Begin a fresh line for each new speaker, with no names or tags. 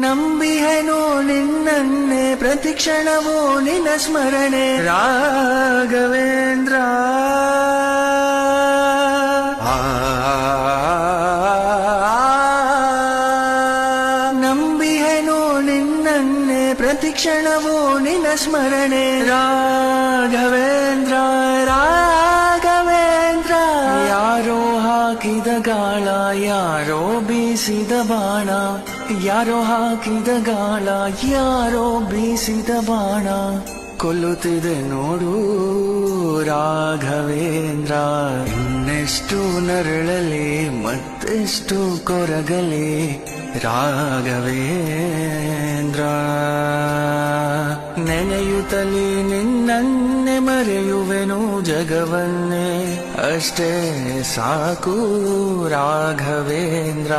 ನಂಬಿಹೆನೋ ನಿನ್ನನ್ನೇ ಪ್ರತಿಕ್ಷಣವೋ ನಿನ್ನ ಸ್ಮರಣೆ ರಾಘವೇಂದ್ರ ನಂಬಿಹೆನೋ ನಿನ್ನನ್ನೇ ಪ್ರತಿಕ್ಷಣವೋ ನಿನ್ನ ಸ್ಮರಣೆ ರಾಘವೇಂದ್ರ ರಾಘವೇಂದ್ರ ಯಾರೋ ಹಾಕಿದ ಗಾಳ ಯಾರೋ ಬೀಸಿದ ಬಾಣ ಯಾರೋ ಹಾಕಿದ ಗಾಳ ಯಾರೋ ಬೀಸಿದ ಬಾಣ ಕೊಲ್ಲುತ್ತಿದೆ ನೋಡು ರಾಘವೇಂದ್ರ ಇನ್ನೆಷ್ಟು ನರಳಲಿ ಮತ್ತೆಷ್ಟು ಕೊರಗಲಿ ರಾಘವೇಂದ್ರ ನೆನೆಯುತ್ತಲೇ ನಿನ್ನನ್ನೇ ಮರೆಯುವೆನು ಜಗವನ್ನೇ ಅಷ್ಟೇ ಸಾಕು ರಾಘವೇಂದ್ರ.